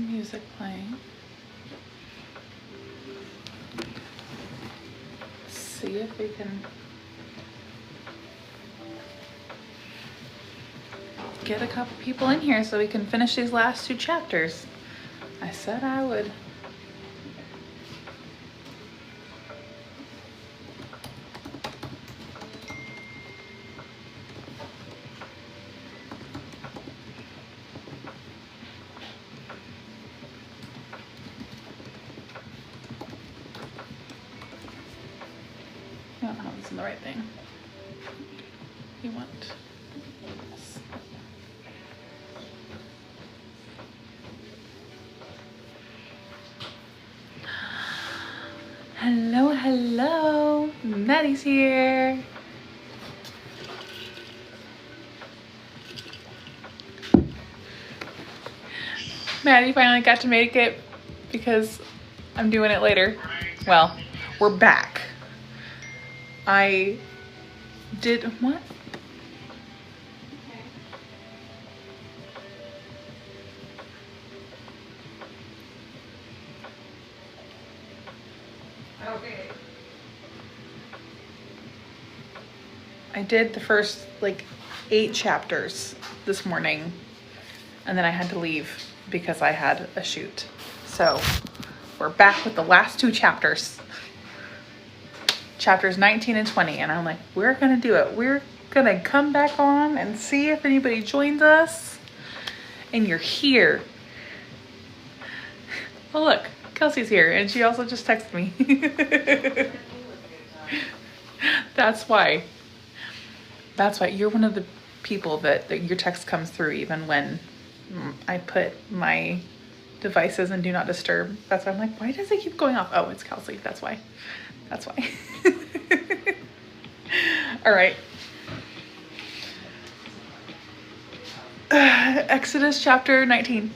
some music playing. See if we can get a couple people in here so we can finish these last 2 chapters. I said I would. I don't know if this is the right thing. You want this. Hello, hello. Maddie's here. Maddie finally got to make it because I'm doing it later. Well, we're back. I did what? Okay. I did the first 8 chapters this morning, and then I had to leave because I had a shoot. So we're back with the last 2 chapters. Chapters 19 and 20, and I'm like, we're gonna do it. We're gonna come back on and see if anybody joins us. And you're here. Oh look, Kelsey's here, and she also just texted me. That's why you're one of the people that your text comes through even when I put my devices in do not disturb. That's why I'm like, why does it keep going off? Oh, it's Kelsey. That's why. All right. Exodus chapter 19.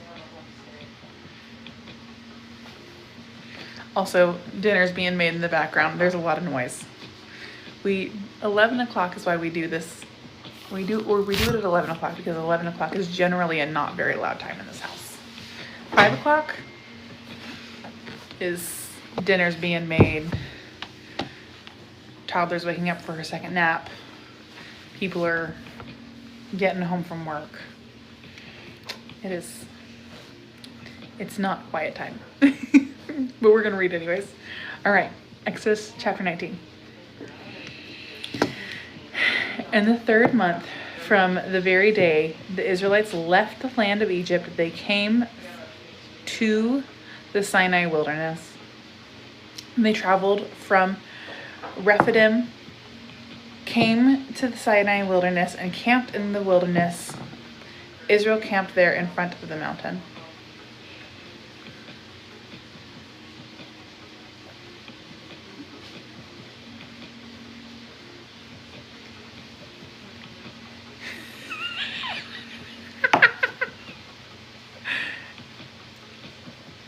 Also, dinner's being made in the background. There's a lot of noise. 11 o'clock is why we do this. We do it at 11 o'clock because 11 o'clock is generally a not very loud time in this house. 5 o'clock is dinner's being made. Toddler's waking up for her second nap. People are getting home from work. It's not quiet time. But we're gonna read anyways. All right, Exodus chapter 19. In the 3rd month from the very day the Israelites left the land of Egypt, they came to the Sinai wilderness. And they traveled from Rephidim, came to the Sinai wilderness, and camped in the wilderness. Israel camped there in front of the mountain.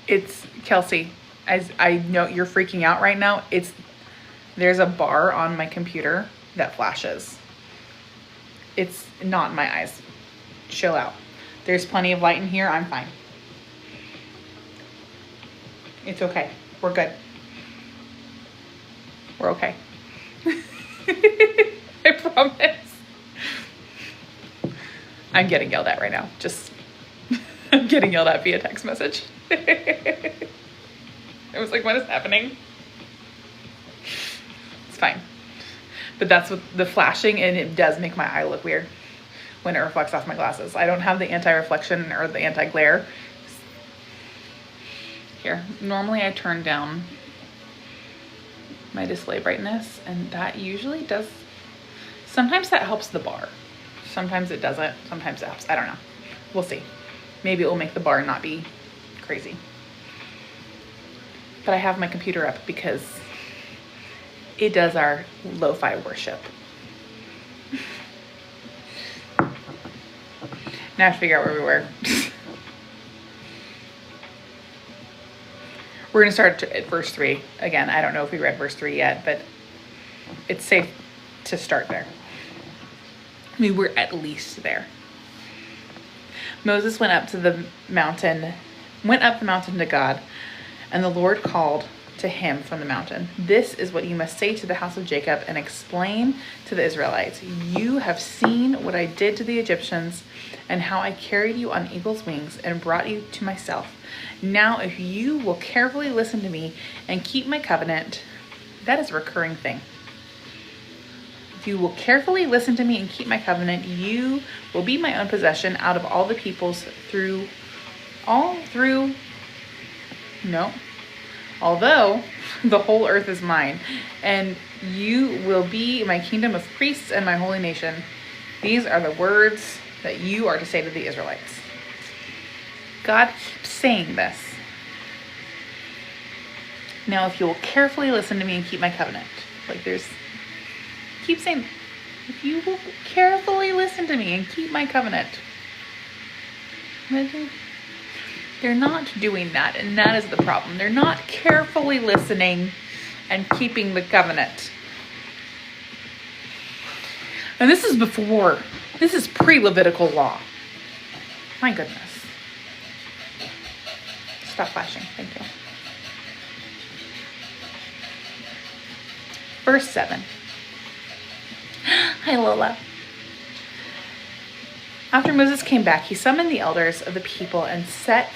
It's Kelsey, as I know you're freaking out right now. There's a bar on my computer that flashes. It's not in my eyes. Chill out. There's plenty of light in here. I'm fine. It's okay. We're good. We're okay. I promise. I'm getting yelled at right now. I'm getting yelled at via text message. I was like, what is happening? It's fine. But that's what the flashing, and it does make my eye look weird when it reflects off my glasses. I don't have the anti-reflection or the anti-glare. Here, normally I turn down my display brightness, and that usually does. Sometimes that helps the bar. Sometimes it doesn't. Sometimes it helps. I don't know. We'll see. Maybe it will make the bar not be crazy. But I have my computer up because it does our lo-fi worship. Now I have to figure out where we were. We're going to start at verse 3. Again, I don't know if we read verse 3 yet, but it's safe to start there. I mean, we're at least there. Moses went up to the mountain went up the mountain to God, and the Lord called to him from the mountain. This is what you must say to the house of Jacob and explain to the Israelites. You have seen what I did to the Egyptians and how I carried you on eagle's wings and brought you to myself. Now, if you will carefully listen to me and keep my covenant, that is a recurring thing. If you will carefully listen to me and keep my covenant, you will be my own possession out of all the peoples although the whole earth is mine, and you will be my kingdom of priests and my holy nation. These are the words that you are to say to the Israelites. God keeps saying this. Now, if you will carefully listen to me and keep my covenant, keep saying, if you will carefully listen to me and keep my covenant. They're not doing that, and that is the problem. They're not carefully listening and keeping the covenant. And this is pre-Levitical law. My goodness. Stop flashing, thank you. Verse 7. Hi, Lola. After Moses came back, he summoned the elders of the people and set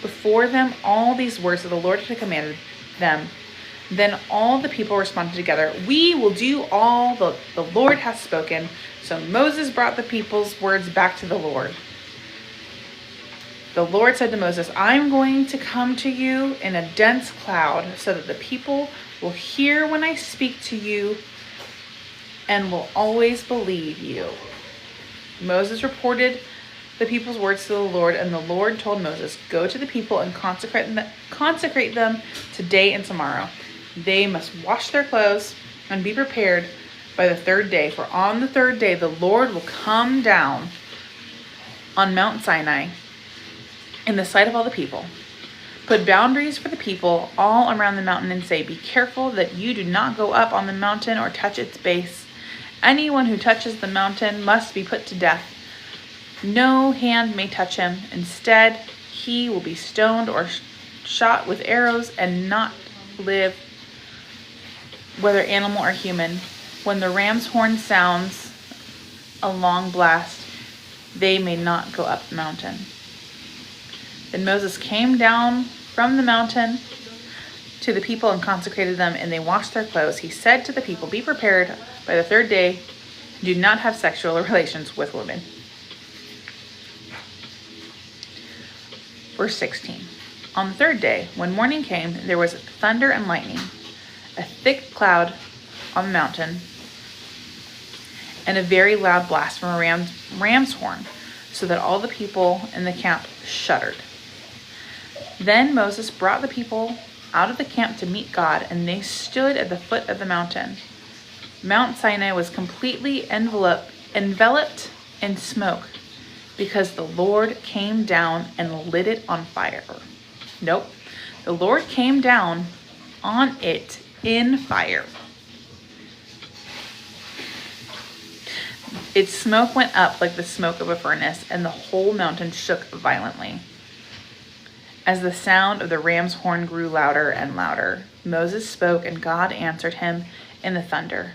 before them all these words that the Lord had commanded them. Then all the people responded together, "We will do all the Lord has spoken." So Moses brought the people's words back to the Lord. The Lord said to Moses, "I'm going to come to you in a dense cloud so that the people will hear when I speak to you and will always believe you." Moses reported the people's words to the Lord, and the Lord told Moses, "Go to the people and consecrate them today and tomorrow. They must wash their clothes and be prepared by the third day, for on the third day the Lord will come down on Mount Sinai in the sight of all the people. Put boundaries for the people all around the mountain and say, 'Be careful that you do not go up on the mountain or touch its base. Anyone who touches the mountain must be put to death. No hand may touch him. Instead, he will be stoned or shot with arrows and not live, whether animal or human. When the ram's horn sounds a long blast, they may not go up the mountain.'" Then Moses came down from the mountain to the people and consecrated them, and they washed their clothes. He said to the people, "Be prepared by the third day. Do not have sexual relations with women." Verse 16. On the third day, when morning came, there was thunder and lightning, a thick cloud on the mountain, and a very loud blast from a ram's horn, so that all the people in the camp shuddered. Then Moses brought the people out of the camp to meet God, and they stood at the foot of the mountain. Mount Sinai was completely enveloped in smoke, because the Lord came down and lit it on fire. Nope. The Lord came down on it in fire. Its smoke went up like the smoke of a furnace, and the whole mountain shook violently. As the sound of the ram's horn grew louder and louder, Moses spoke, and God answered him in the thunder.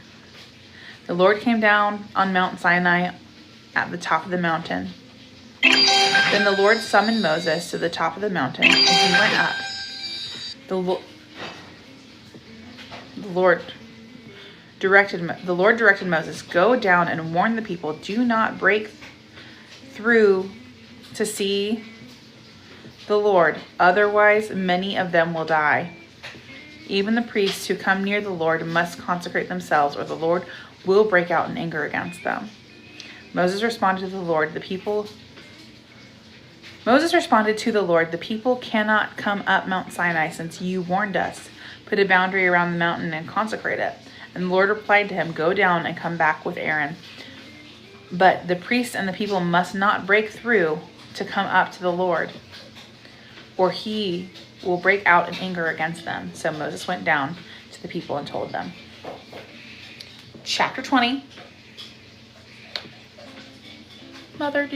The Lord came down on Mount Sinai at the top of the mountain. Then the Lord summoned Moses to the top of the mountain, and he went up. The Lord directed Moses, "Go down and warn the people. Do not break through to see the Lord, otherwise many of them will die. Even the priests who come near the Lord must consecrate themselves, or the Lord will break out in anger against them." Moses responded to the Lord, "The people cannot come up Mount Sinai since you warned us. Put a boundary around the mountain and consecrate it." And the Lord replied to him, "Go down and come back with Aaron. But the priests and the people must not break through to come up to the Lord, or he will break out in anger against them." So Moses went down to the people and told them. Chapter 20. Mother,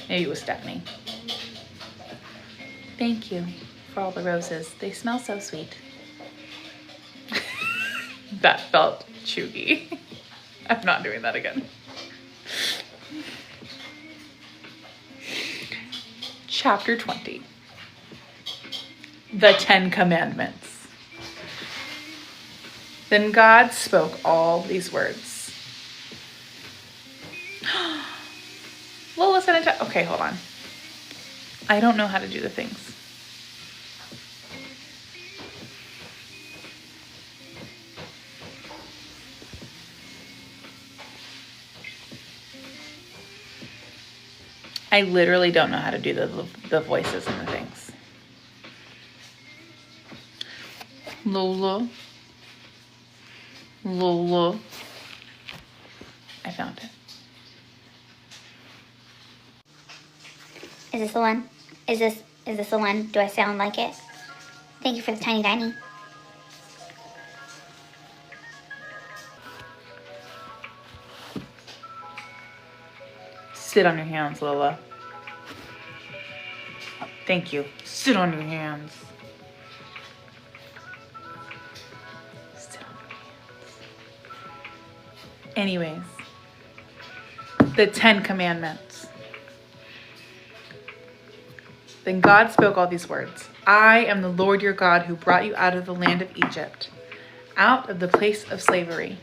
Maybe it was Stephanie. Thank you for all the roses. They smell so sweet. That felt chuggy. I'm not doing that again. Chapter 20. The 10 Commandments. Then God spoke all these words. Lola said it. Okay, hold on. I don't know how to do the things. I literally don't know how to do the voices and the things. Lola. I found it. Is this the one? Is this the one? Do I sound like it? Thank you for the tiny dining. Sit on your hands, Lola. Thank you. Sit on your hands. Sit on your hands. Anyways, the 10 Commandments. Then God spoke all these words. I am the Lord your God who brought you out of the land of Egypt, out of the place of slavery.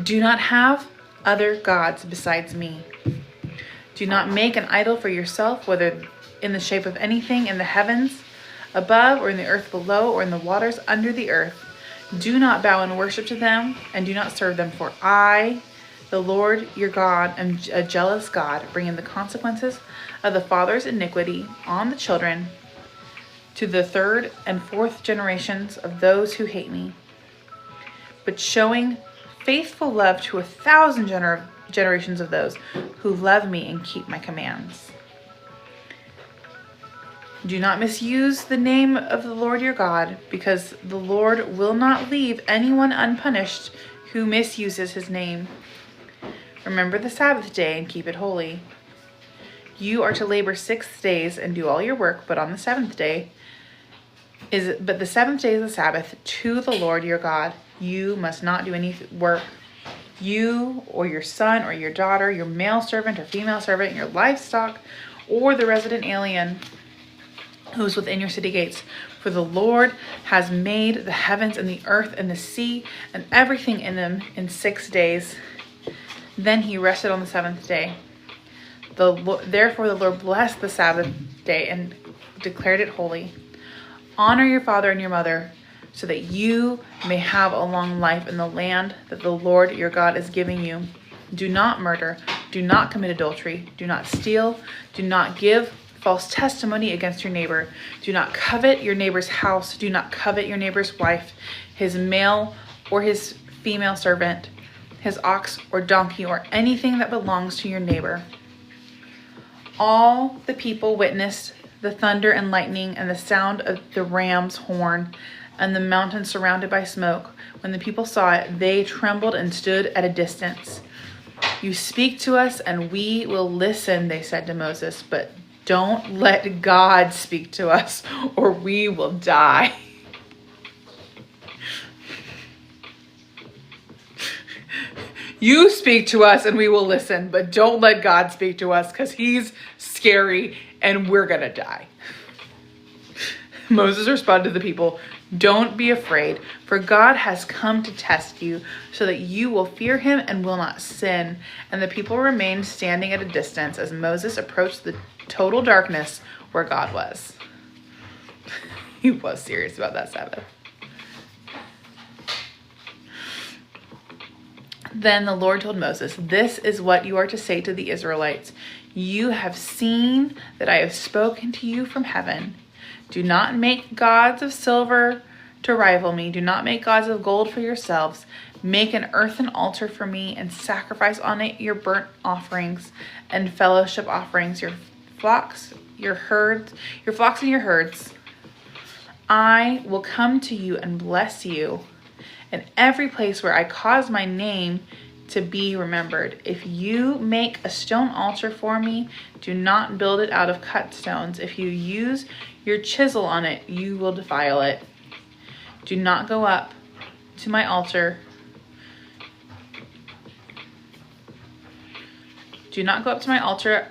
Do not have other gods besides me. Do not make an idol for yourself, whether in the shape of anything in the heavens above or in the earth below or in the waters under the earth. Do not bow and worship to them and do not serve them, for I, the Lord your God, am a jealous God, bringing the consequences of the father's iniquity on the children to the third and fourth generations of those who hate me, but showing faithful love to 1,000 generations of those who love me and keep my commands. Do not misuse the name of the Lord your God, because the Lord will not leave anyone unpunished who misuses his name. Remember the Sabbath day and keep it holy. You are to labor 6 days and do all your work, but the seventh day is the Sabbath to the Lord your God. You must not do any work. You or your son or your daughter, your male servant or female servant, your livestock, or the resident alien who is within your city gates. For the Lord has made the heavens and the earth and the sea and everything in them in 6 days. Then he rested on the seventh day. Therefore the Lord blessed the Sabbath day and declared it holy. Honor your father and your mother, so that you may have a long life in the land that the Lord your God is giving you. Do not murder. Do not commit adultery. Do not steal. Do not give false testimony against your neighbor. Do not covet your neighbor's house. Do not covet your neighbor's wife, his male or his female servant, his ox or donkey, or anything that belongs to your neighbor. All the people witnessed the thunder and lightning and the sound of the ram's horn and the mountain surrounded by smoke. When the people saw it, they trembled and stood at a distance. You speak to us and we will listen, they said to Moses, but don't let God speak to us or we will die. You speak to us and we will listen, but don't let God speak to us because he's scary and we're going to die. Moses responded to the people, don't be afraid, for God has come to test you so that you will fear him and will not sin. And the people remained standing at a distance as Moses approached the total darkness where God was. He was serious about that Sabbath. Then the Lord told Moses, this is what you are to say to the Israelites. You have seen that I have spoken to you from heaven. Do not make gods of silver to rival me. Do not make gods of gold for yourselves. Make an earthen altar for me and sacrifice on it your burnt offerings and fellowship offerings, your flocks and your herds. I will come to you and bless you. In every place where I cause my name, to be remembered. If you make a stone altar for me, do not build it out of cut stones. If you use your chisel on it, you will defile it. Do not go up to my altar. Do not go up to my altar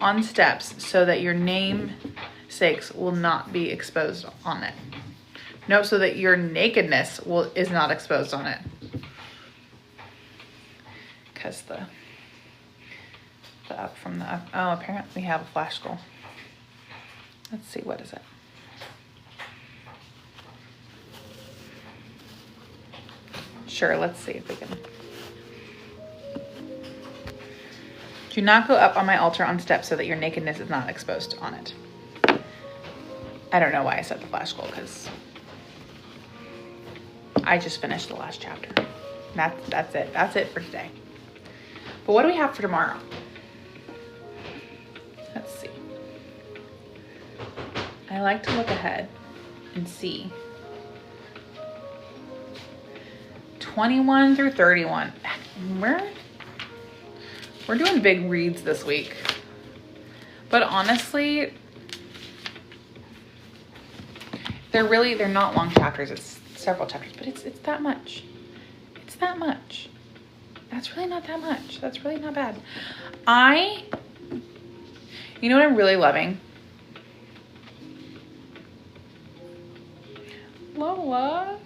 on steps, so that your namesakes will not be exposed on it. No, so that your nakedness is not exposed on it. Because the up from the up. Oh, apparently we have a flash scroll. Let's see, what is it? Sure, let's see if we can. Do not go up on my altar on steps, so that your nakedness is not exposed on it. I don't know why I said the flash scroll, because I just finished the last chapter. That's it. That's it for today. But what do we have for tomorrow? Let's see. I like to look ahead and see. 21 through 31. We're doing big reads this week. But honestly, they're not long chapters. It's several chapters, but it's that much. It's that much. That's really not that much. That's really not bad. You know what I'm really loving? Lola,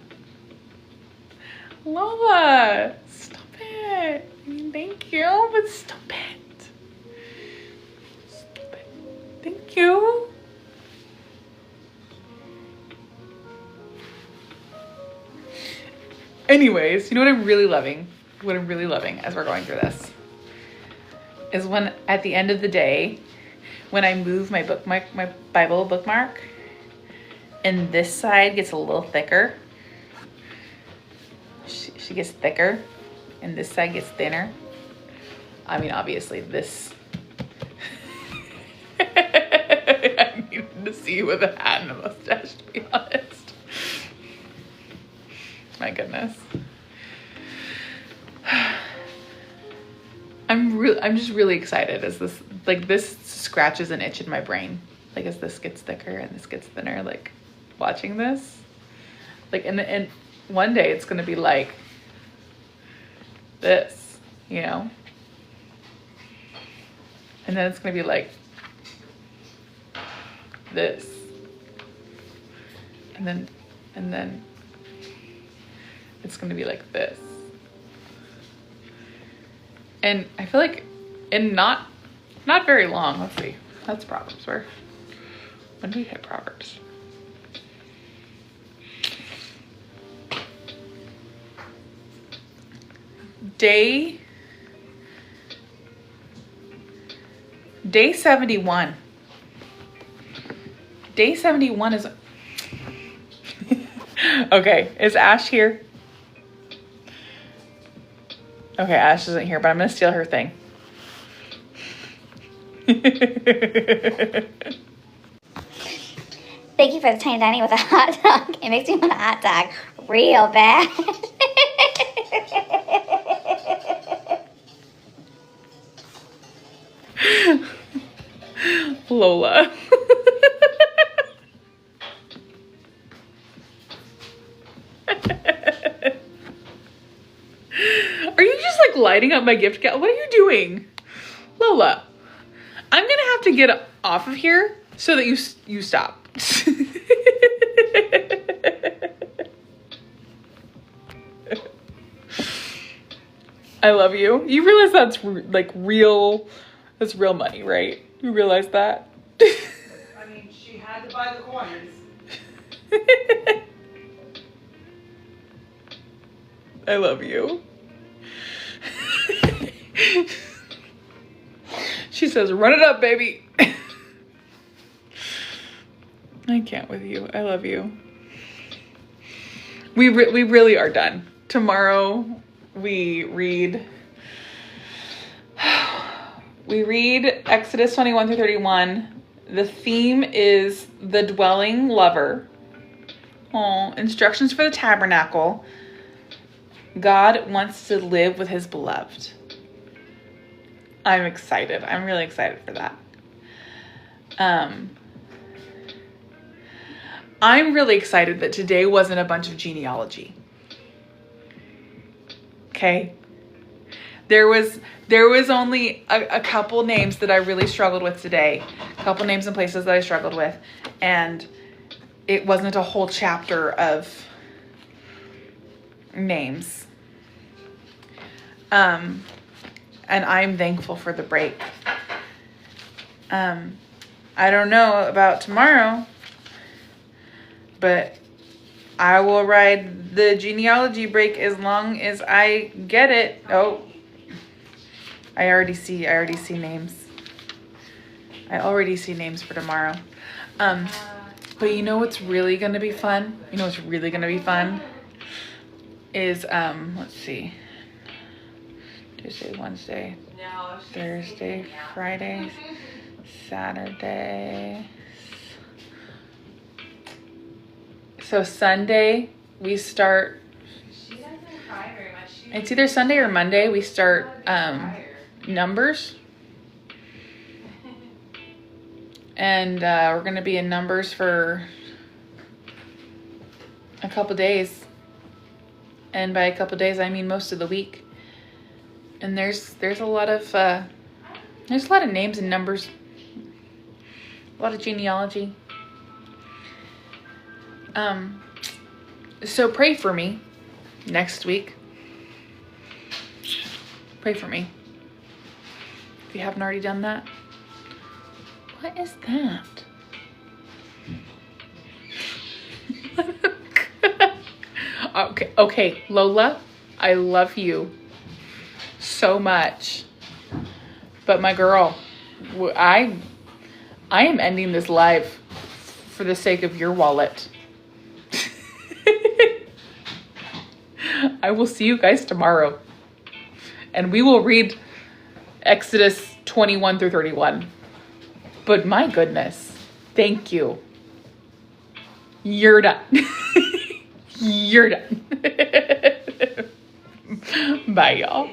stop it. I mean, thank you, but stop it. Stop it. Thank you. Anyways, you know what I'm really loving? What I'm really loving as we're going through this is when at the end of the day, when I move my Bible bookmark, and this side gets a little thicker. She gets thicker, and this side gets thinner. I mean, obviously this. I needed to see you with a hat and a mustache, to be honest. My goodness. I'm just really excited as this scratches an itch in my brain. Like as this gets thicker and this gets thinner, like watching this. Like and one day it's gonna be like this, you know? And then it's gonna be like this. And then it's gonna be like this. And I feel like in not very long, let's see. That's Proverbs. When do we hit Proverbs? Day 71. Day 71 is okay, is Ash here? Okay, Ash isn't here, but I'm gonna steal her thing. Thank you for the tiny dining with a hot dog. It makes me want a hot dog real bad. Lola. Are you just like lighting up my gift gal? What are you doing? Lola, I'm gonna have to get off of here so that you stop. I love you. You realize that's like real, that's real money, right? You realize that? I mean, she had to buy the coins. I love you. She says, run it up, baby. I can't with you. I love you. We really are done. Tomorrow we read Exodus 21 through 31. The theme is the dwelling lover. Oh, instructions for the tabernacle. God wants to live with his beloved. I'm excited. I'm really excited for that. I'm really excited that today wasn't a bunch of genealogy. Okay? There was only a couple names that I really struggled with today. A couple names and places that I struggled with. And it wasn't a whole chapter of names. And I'm thankful for the break. I don't know about tomorrow, but I will ride the genealogy break as long as I get it. Oh, I already see names. I already see names for tomorrow. But you know what's really going to be fun? You know what's really going to be fun? Is, let's see. Tuesday, Wednesday, Thursday, Friday, Saturday. So Sunday, we start. She doesn't cry very much. It's either Sunday or Monday. We start Numbers. And we're going to be in Numbers for a couple days. And by a couple days, I mean most of the week. And there's a lot of names and numbers, a lot of genealogy. So pray for me next week. Pray for me. If you haven't already done that. What is that? Okay, Lola, I love you so much. But my girl, I am ending this live for the sake of your wallet. I will see you guys tomorrow. And we will read Exodus 21 through 31. But my goodness, thank you. You're done. You're done. Bye, y'all.